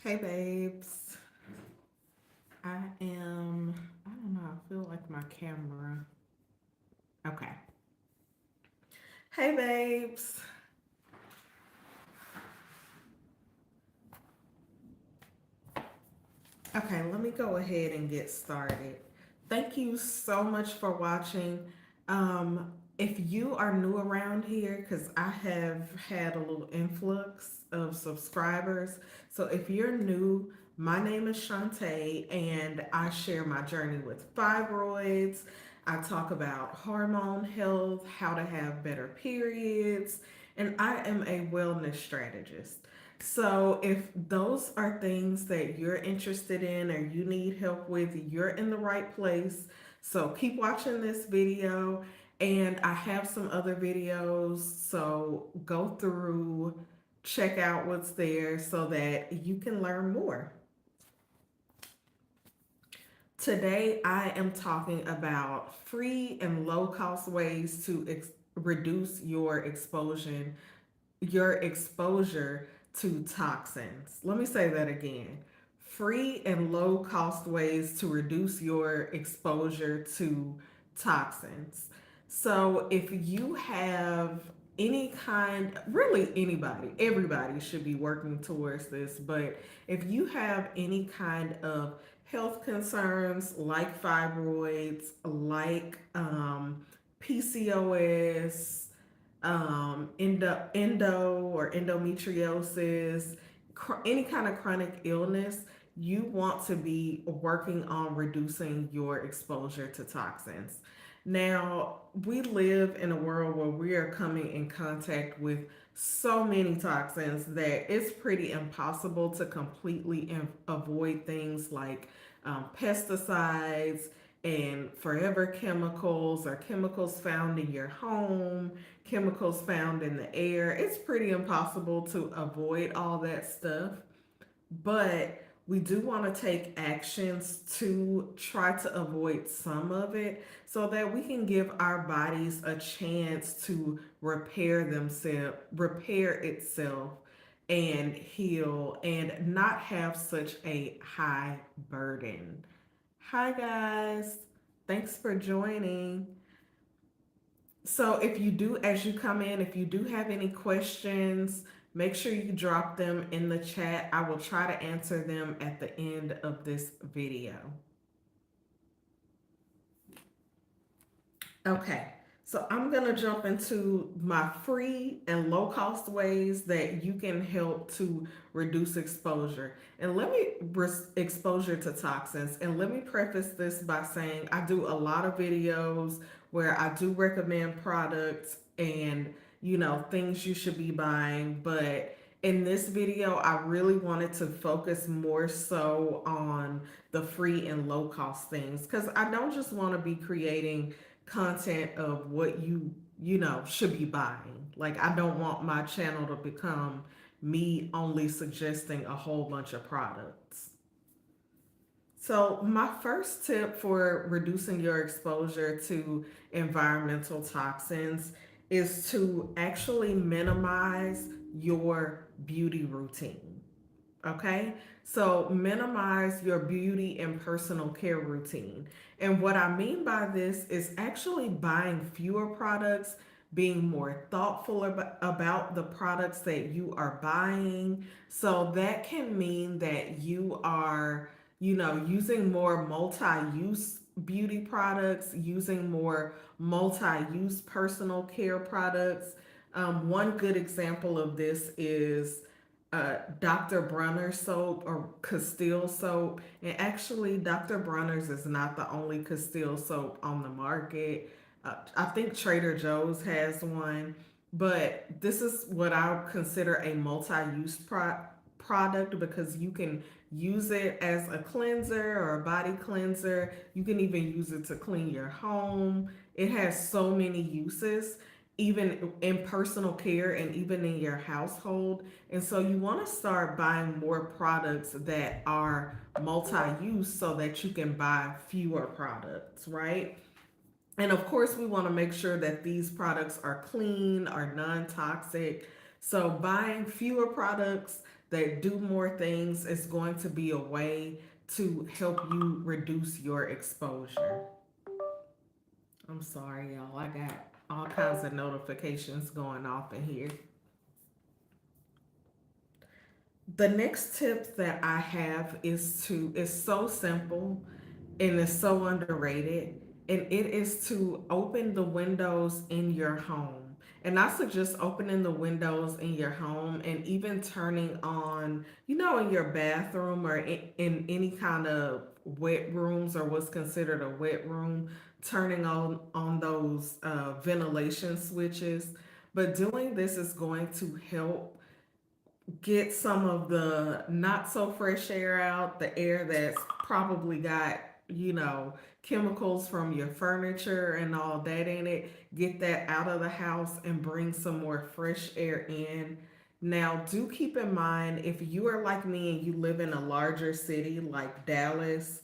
Hey babes. I don't know, I feel like my camera. Okay. Hey babes. Okay, let me go ahead and get started. Thank you so much for watching. If you are new around here, because I have had a little influx of subscribers. So if you're new, my name is Shantae, and I share my journey with fibroids. I talk about hormone health, how to have better periods, and I am a wellness strategist. So, if those are things that you're interested in or you need help with, you're in the right place. So, keep watching this video, and I have some other videos. So, go through, check out what's there so that you can learn more. Today, I am talking about free and low cost ways to reduce your exposure to toxins. Let me say that again. Free and low cost ways to reduce your exposure to toxins. So, if you have any kind, really everybody should be working towards this, but if you have any kind of health concerns like fibroids, like PCOS, endo or endometriosis, any kind of chronic illness, you want to be working on reducing your exposure to toxins. Now, we live in a world where we are coming in contact with so many toxins that it's pretty impossible to completely avoid things like pesticides and forever chemicals or chemicals found in your home, chemicals found in the air. It's pretty impossible to avoid all that stuff, but we do want to take actions to try to avoid some of it so that we can give our bodies a chance to repair itself and heal and not have such a high burden. Hi guys. Thanks for joining. So if you do, as you come in, if you do have any questions, make sure you drop them in the chat. I will try to answer them at the end of this video. Okay, so I'm gonna jump into my free and low cost ways that you can help to reduce exposure. And exposure to toxins. And let me preface this by saying I do a lot of videos where I do recommend products and things you should be buying, but in this video, I really wanted to focus more so on the free and low cost things because I don't just want to be creating content of what you should be buying. Like, I don't want my channel to become me only suggesting a whole bunch of products. So, my first tip for reducing your exposure to environmental toxins is to actually minimize your beauty routine. Okay, so minimize your beauty and personal care routine. And what I mean by this is actually buying fewer products, being more thoughtful about the products that you are buying. So that can mean that you are, using more multi use beauty products, using more multi use personal care products. One good example of this is Dr. Bronner's soap or Castile soap. And actually, Dr. Bronner's is not the only Castile soap on the market. I think Trader Joe's has one, but this is what I consider a multi-use product because you can use it as a cleanser or a body cleanser. You can even use it to clean your home. It has so many uses, even in personal care and even in your household. And so you want to start buying more products that are multi-use so that you can buy fewer products, right? And of course, we want to make sure that these products are clean, are non toxic. So, buying fewer products that do more things. It's going to be a way to help you reduce your exposure. I'm sorry, y'all. I got all kinds of notifications going off in here. The next tip that I have is so simple and it's so underrated, and it is to open the windows in your home. And I suggest opening the windows in your home and even turning on, in your bathroom or in any kind of wet rooms or what's considered a wet room, turning on those ventilation switches. But doing this is going to help get some of the not so fresh air out, the air that's probably got, you know, chemicals from your furniture and all that in it. Get that out of the house and bring some more fresh air in. Now, do keep in mind if you are like me and you live in a larger city like Dallas,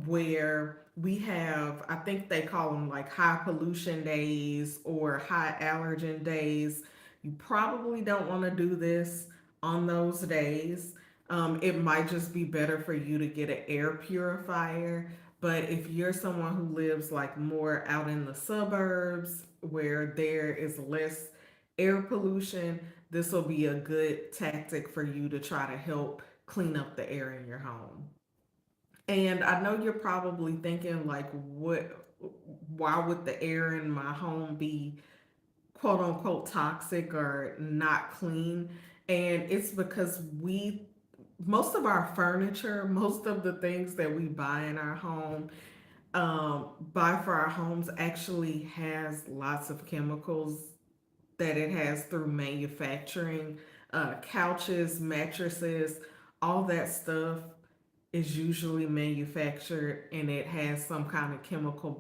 where we have, I think they call them like high pollution days or high allergen days. You probably don't want to do this on those days. It might just be better for you to get an air purifier. But if you're someone who lives like more out in the suburbs where there is less air pollution, this will be a good tactic for you to try to help clean up the air in your home. And I know you're probably thinking, like, why would the air in my home be quote unquote toxic or not clean? And it's because most of our furniture, most of the things that we buy in our home, buy for our homes, actually has lots of chemicals that it has through manufacturing. Couches, mattresses, all that stuff is usually manufactured and it has some kind of chemical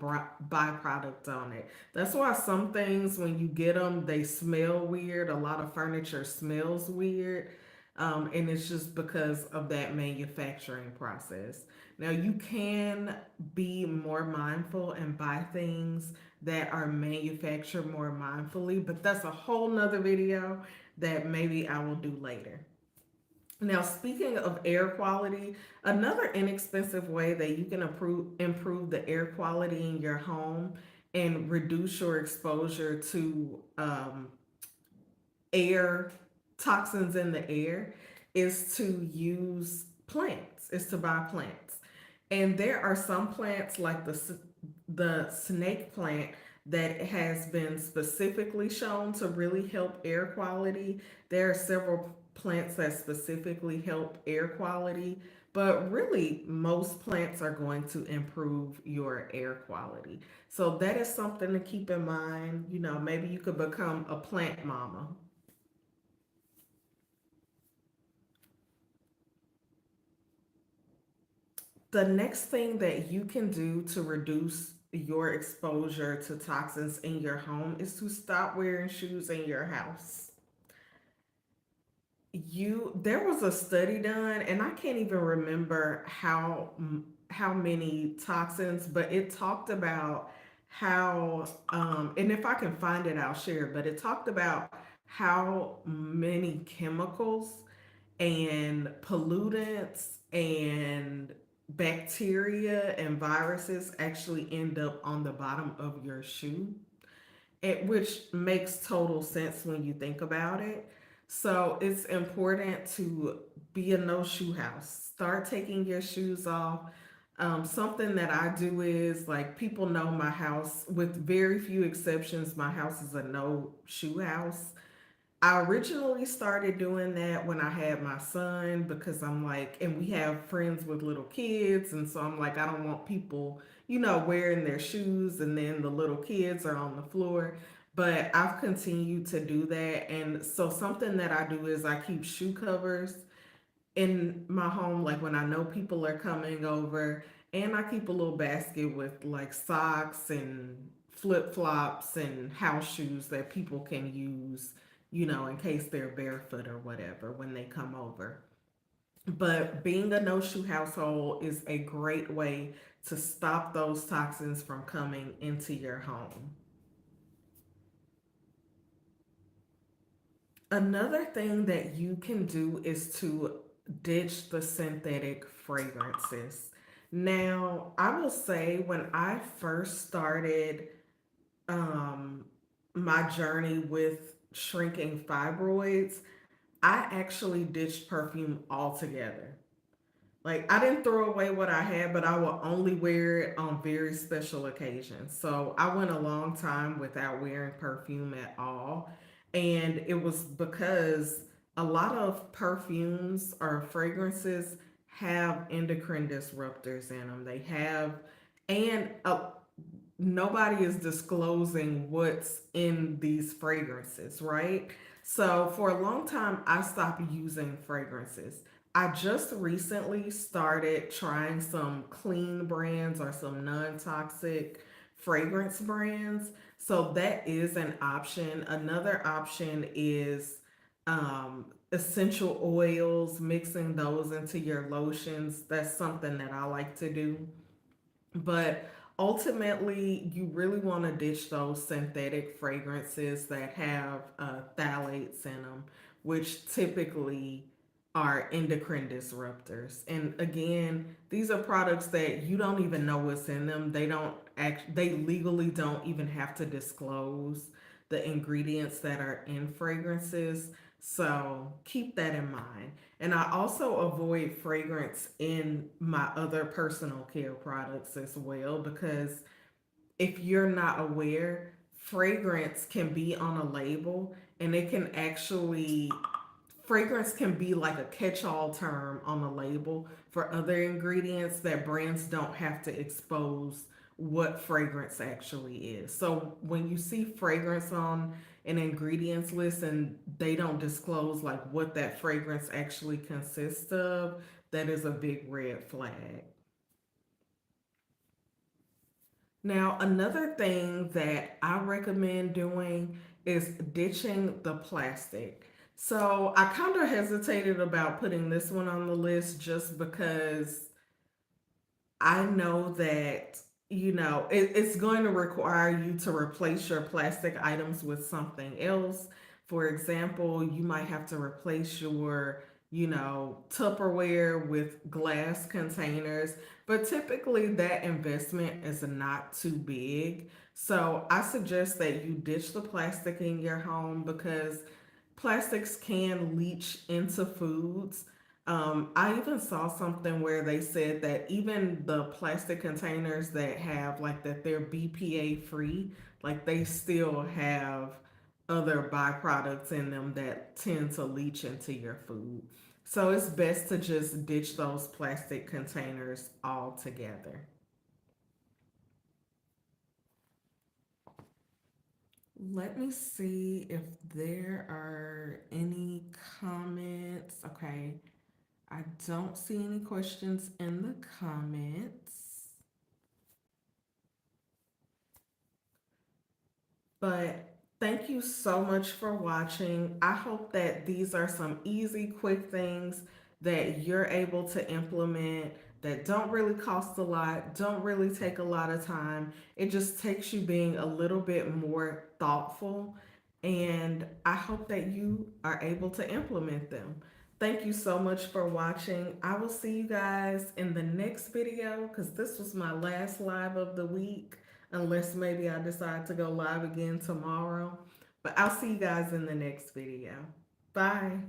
byproduct on it. That's why some things, when you get them, they smell weird. A lot of furniture smells weird. And it's just because of that manufacturing process. Now, you can be more mindful and buy things that are manufactured more mindfully, but that's a whole nother video that maybe I will do later. Now, speaking of air quality, another inexpensive way that you can improve the air quality in your home and reduce your exposure to air toxins in the air is to use plants, is to buy plants. And there are some plants like the snake plant that has been specifically shown to really help air quality. There are several plants that specifically help air quality, but really most plants are going to improve your air quality. So that is something to keep in mind. Maybe you could become a plant mama. The next thing that you can do to reduce your exposure to toxins in your home is to stop wearing shoes in your house. There was a study done, and I can't even remember how many toxins, but it talked about how and if I can find it I'll share, but it talked about how many chemicals and pollutants and bacteria and viruses actually end up on the bottom of your shoe, which makes total sense when you think about it. So it's important to be a no shoe house. Start taking your shoes off. Something that I do is, like, people know my house, with very few exceptions, my house is a no shoe house. I originally started doing that when I had my son because I'm like, and we have friends with little kids. And so I'm like, I don't want people, wearing their shoes and then the little kids are on the floor. But I've continued to do that. And so something that I do is I keep shoe covers in my home, like when I know people are coming over, and I keep a little basket with like socks and flip flops and house shoes that people can use, in case they're barefoot or whatever when they come over. But being a no shoe household is a great way to stop those toxins from coming into your home. Another thing that you can do is to ditch the synthetic fragrances. Now, I will say when I first started um, my journey with shrinking fibroids, I actually ditched perfume altogether. Like I didn't throw away what I had, but I will only wear it on very special occasions. So I went a long time without wearing perfume at all. And it was because a lot of perfumes or fragrances have endocrine disruptors in them. They have, and nobody is disclosing what's in these fragrances, right? So for a long time, I stopped using fragrances. I just recently started trying some clean brands or some non toxic fragrance brands. So that is an option. Another option is essential oils, mixing those into your lotions. That's something that I like to do. But ultimately, you really want to ditch those synthetic fragrances that have phthalates in them, which typically are endocrine disruptors. And again, these are products that you don't even know what's in them. They legally don't even have to disclose the ingredients that are in fragrances. So keep that in mind. And I also avoid fragrance in my other personal care products as well because if you're not aware, fragrance can be on a label and it can actually fragrance can be like a catch-all term on a label for other ingredients that brands don't have to expose what fragrance actually is. So when you see fragrance on an ingredients list and they don't disclose like what that fragrance actually consists of, that is a big red flag. Now, another thing that I recommend doing is ditching the plastic. So I kind of hesitated about putting this one on the list just because I know that, it's going to require you to replace your plastic items with something else. For example, you might have to replace your, Tupperware with glass containers, but typically that investment is not too big. So I suggest that you ditch the plastic in your home because plastics can leach into foods. I even saw something where they said that even the plastic containers that have like that they're BPA free, like they still have other byproducts in them that tend to leach into your food. So it's best to just ditch those plastic containers altogether. Let me see if there are any comments. Okay, I don't see any questions in the comments, but thank you so much for watching. I hope that these are some easy, quick things that you're able to implement that don't really cost a lot, don't really take a lot of time. It just takes you being a little bit more thoughtful, and I hope that you are able to implement them. Thank you so much for watching. I will see you guys in the next video because this was my last live of the week, unless maybe I decide to go live again tomorrow. But I'll see you guys in the next video. Bye.